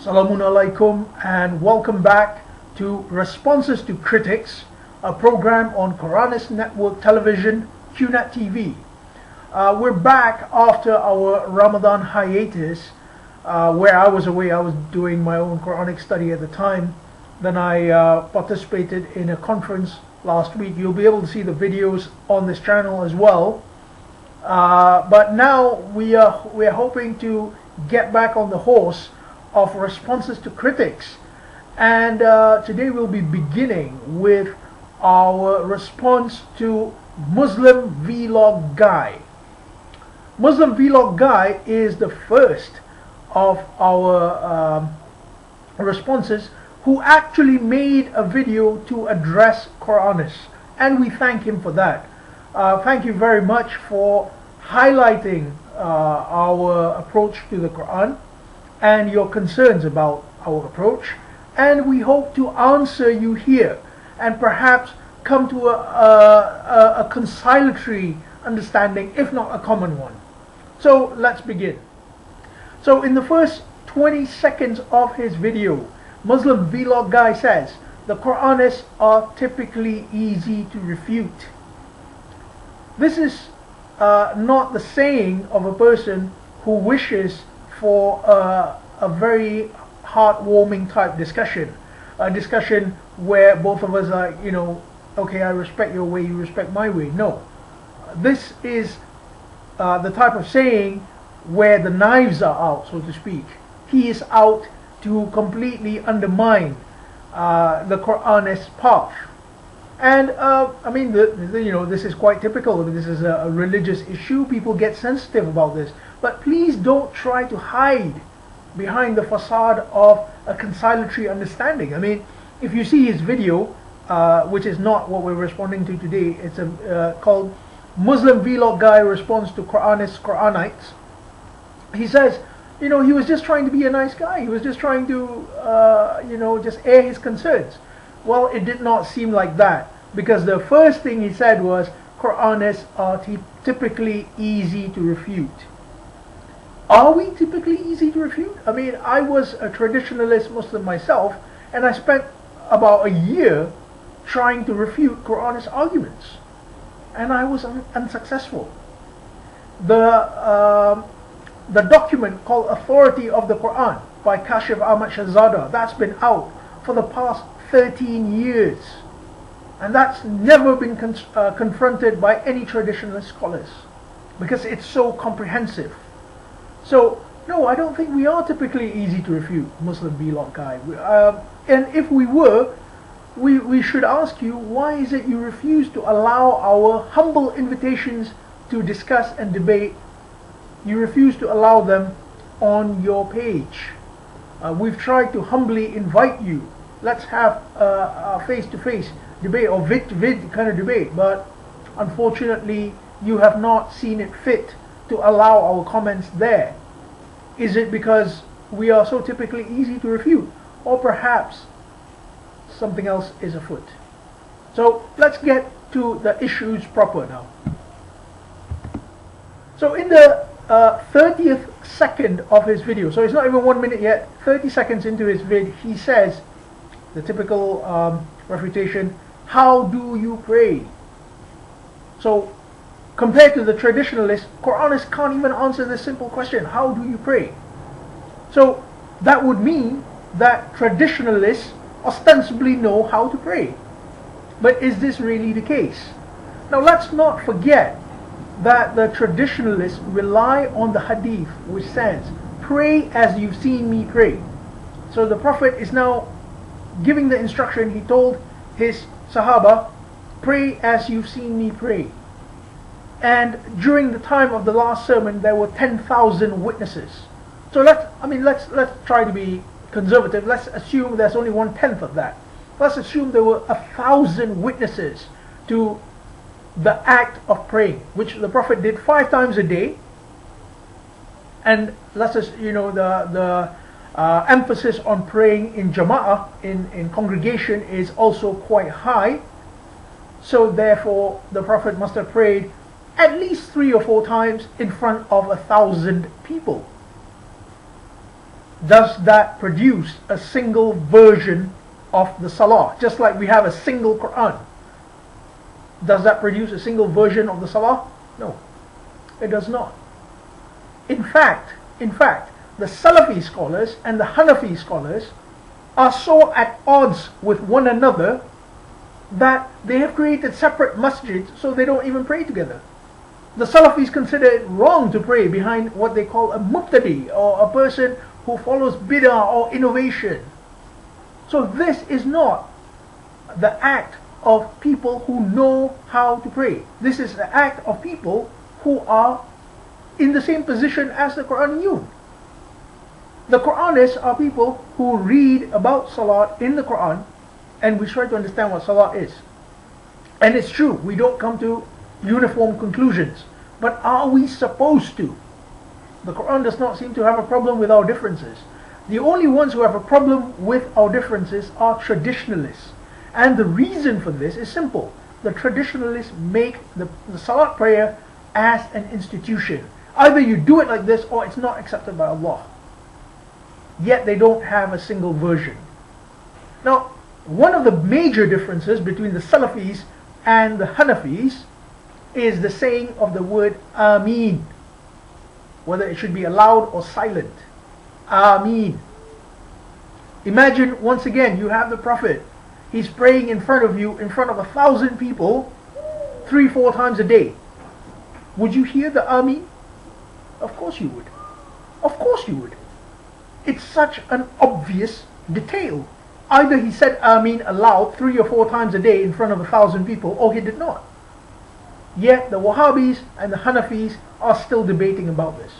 Assalamu alaikum and welcome back to Responses to Critics, a program on Quranists Network Television, QNet TV. We're back after our Ramadan hiatus where I was away. I was doing my own Quranic study at the time. Then I participated in a conference last week. You'll be able to see the videos on this channel as well. But now we are hoping to get back on the horse of responses to critics, and today we'll be beginning with our response to MuslimVlogGuy. MuslimVlogGuy is the first of our responses who actually made a video to address Quranists, and we thank him for that. Thank you very much for highlighting our approach to the Quran and your concerns about our approach, and we hope to answer you here and perhaps come to a conciliatory understanding, if not a common one. So let's begin. So in the first 20 seconds of his video, MuslimVlogGuy says the Quranists are typically easy to refute. This is not the saying of a person who wishes for a very heartwarming type discussion, a discussion where both of us are, okay, I respect your way, you respect my way. No, this is the type of saying where the knives are out, so to speak. He is out to completely undermine the Quranist path. And this is quite typical. This is a religious issue. People get sensitive about this. But please don't try to hide behind the facade of a conciliatory understanding. I mean, if you see his video, which is not what we're responding to today, it's called MuslimVlogGuy Response to Quranists. He says, he was just trying to be a nice guy. He was just trying to, just air his concerns. Well, it did not seem like that, because the first thing he said was Quranists are typically easy to refute. Are we typically easy to refute? I mean, I was a traditionalist Muslim myself, and I spent about a year trying to refute Quranist arguments, and I was unsuccessful. The document called Authority of the Quran by Kashif Ahmad Shahzada, that's been out for the past 13 years, and that's never been confronted by any traditionalist scholars, because it's so comprehensive. So no, I don't think we are typically easy to refute, MuslimVlogGuy. And if we were, we should ask you, why is it you refuse to allow our humble invitations to discuss and debate? You refuse to allow them on your page. We've tried to humbly invite you. Let's have a face-to-face debate or vid kind of debate, but unfortunately you have not seen it fit to allow our comments there. Is it because we are so typically easy to refute, or perhaps something else is afoot? So let's get to the issues proper now. So in the 30th second of his video, so it's not even 1 minute yet, 30 seconds into his vid, he says the typical refutation: how do you pray? So compared to the traditionalists, Quranists can't even answer this simple question: how do you pray? So that would mean that traditionalists ostensibly know how to pray. But is this really the case? Now let's not forget that the traditionalists rely on the Hadith, which says, pray as you've seen me pray. So the Prophet is now giving the instruction. He told his Sahaba, pray as you've seen me pray. And during the time of the last sermon, there were 10,000 witnesses. So let's try to be conservative. Let's assume there's only 1/10 of that. Let's assume there were 1,000 witnesses to the act of praying, which the Prophet did 5 times a day. And let's just, the emphasis on praying in jama'ah, in congregation, is also quite high. So therefore the Prophet must have prayed at least 3 or 4 times in front of 1,000 people. does that produce a single version of the Salah? Just like we have a single Quran. Does that produce a single version of the Salah? No, it does not. In fact, the Salafi scholars and the Hanafi scholars are so at odds with one another that they have created separate masjids so they don't even pray together. The Salafis consider it wrong to pray behind what they call a mubtadi, or a person who follows bid'ah or innovation. So this is not the act of people who know how to pray. This is the act of people who are in the same position as the Quraniyun. The Quranists are people who read about Salat in the Quran, and we try to understand what Salat is. And it's true, we don't come to uniform conclusions. But are we supposed to? The Quran does not seem to have a problem with our differences. The only ones who have a problem with our differences are traditionalists. And the reason for this is simple. The traditionalists make the Salat prayer as an institution. Either you do it like this or it's not accepted by Allah. Yet they don't have a single version. Now, one of the major differences between the Salafis and the Hanafis is the saying of the word Ameen, whether it should be loud or silent. Ameen. Imagine once again you have the Prophet. He's praying in front of you, in front of 1,000 people, 3-4 times a day. Would you hear the Ameen? Of course you would. Of course you would. It's such an obvious detail. Either he said Ameen aloud 3 or 4 times a day in front of 1,000 people, or he did not. Yet the Wahhabis and the Hanafis are still debating about this.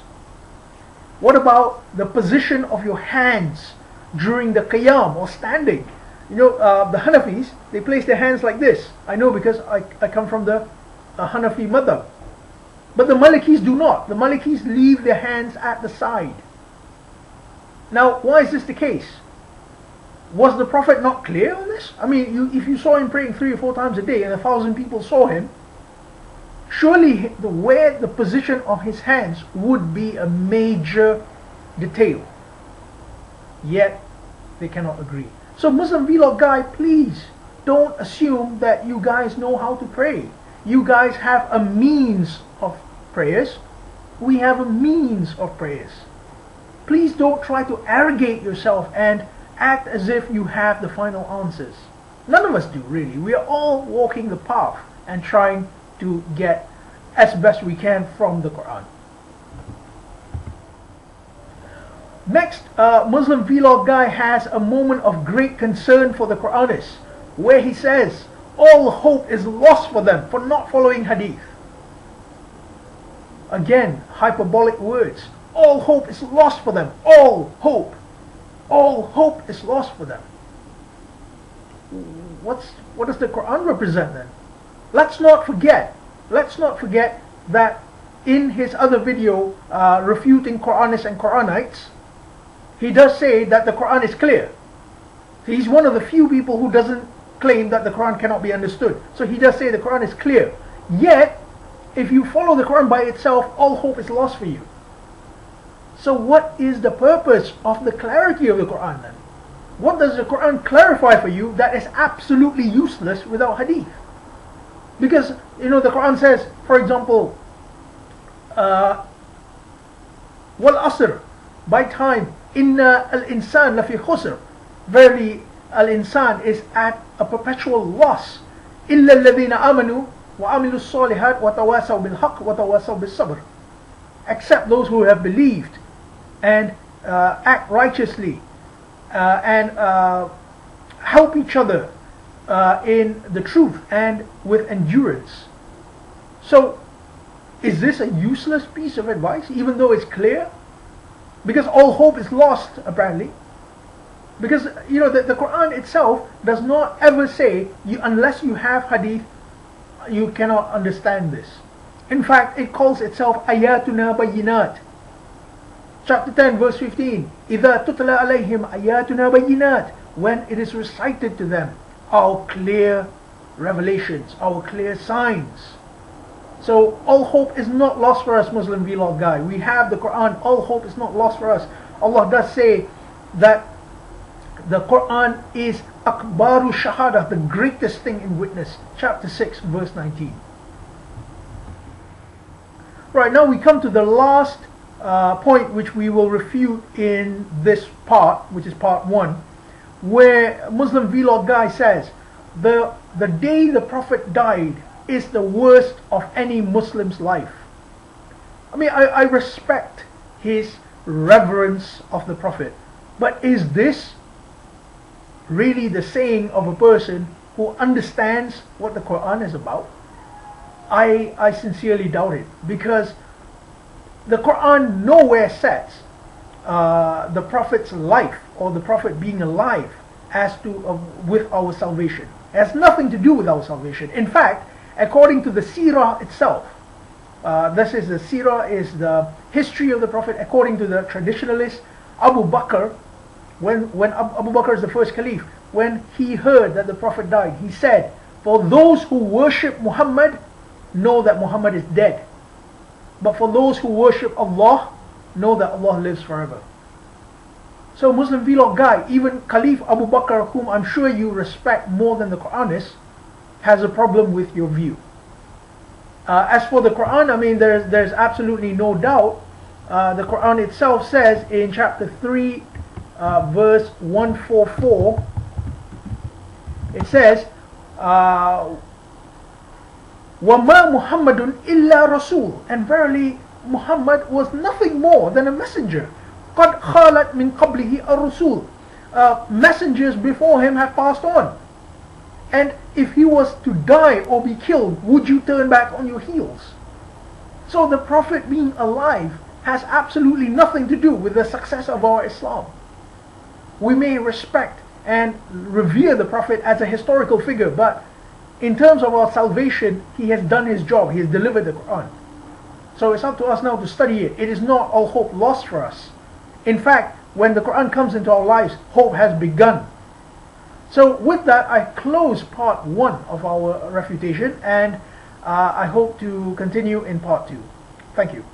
What about the position of your hands during the qiyam or standing? You know, the Hanafis, they place their hands like this. I know because I come from the Hanafi madhab. But the Malikis do not. The Malikis leave their hands at the side. Now, why is this the case? Was the Prophet not clear on this? I mean, if you saw him praying 3 or 4 times a day and 1,000 people saw him, surely where the position of his hands would be a major detail. Yet they cannot agree. So Muslim Vlog Guy, please don't assume that you guys know how to pray. You guys have a means of prayers. We have a means of prayers. Please don't try to arrogate yourself and act as if you have the final answers. None of us do, really. We are all walking the path and trying to get as best we can from the Quran. Next, Muslim Vlog Guy has a moment of great concern for the Quranists, where he says all hope is lost for them for not following Hadith. Again, hyperbolic words. All hope is lost for them. All hope. All hope is lost for them. What does the Quran represent then? Let's not forget that in his other video refuting Quranists and Quranites, he does say that the Quran is clear. He's one of the few people who doesn't claim that the Quran cannot be understood. So he does say the Quran is clear. Yet, if you follow the Quran by itself, all hope is lost for you. So what is the purpose of the clarity of the Quran then? What does the Quran clarify for you that is absolutely useless without Hadith? Because, you know, the Quran says, for example, wal asr, by time, inna al-insan lafi khusr, verily al-insan is at a perpetual loss, illa alladhina amanu wa amilu salihat wa tawasaw bil haqq wa tawasaw bis sabr, except those who have believed and act righteously and help each other in the truth and with endurance. So, is this a useless piece of advice, even though it's clear? Because all hope is lost, apparently. Because, you know, the Quran itself does not ever say, unless you have Hadith, you cannot understand this. In fact, it calls itself ayatuna bayyinat. Chapter 10, verse 15. إِذَا تُتْلَى عَلَيْهِمْ آيَاتُنَا بَيِّنَاتٍ, when it is recited to them our clear revelations, our clear signs. So all hope is not lost for us, Muslim Vlog Guy. We have the Quran. All hope is not lost for us. Allah does say that the Quran is akbaru shahada, the greatest thing in witness. Chapter 6 verse 19. Right, now we come to the last point which we will refute in this part, which is part 1, where MuslimVlogGuy says the day the Prophet died is the worst of any Muslim's life. I mean, I respect his reverence of the Prophet, but is this really the saying of a person who understands what the Quran is about? I sincerely doubt it, because the Quran nowhere sets the Prophet's life or the Prophet being alive as to with our salvation. It has nothing to do with our salvation. In fact, according to the seerah itself, this is the seerah, is the history of the Prophet according to the traditionalist Abu Bakr. When Abu Bakr is the first caliph, when he heard that the Prophet died, he said, "For those who worship Muhammad, know that Muhammad is dead. But for those who worship Allah, know that Allah lives forever." So MuslimVlogGuy, even Caliph Abu Bakr, whom I'm sure you respect more than the Quranists, has a problem with your view. As for the Quran, I mean, there's absolutely no doubt. The Quran itself says in chapter 3, verse 144, it says, وَمَا مُحَمَّدٌ إِلَّا رَسُولٌ, and verily Muhammad was nothing more than a messenger. قَدْ خَالَتْ مِنْ قَبْلِهِ الرُّسُولُ, messengers before him have passed on. And if he was to die or be killed, would you turn back on your heels? So the Prophet being alive has absolutely nothing to do with the success of our Islam. We may respect and revere the Prophet as a historical figure, but in terms of our salvation, he has done his job. He has delivered the Quran. So it's up to us now to study it. It is not all hope lost for us. In fact, when the Quran comes into our lives, hope has begun. So with that, I close part 1 of our refutation, and I hope to continue in part 2. Thank you.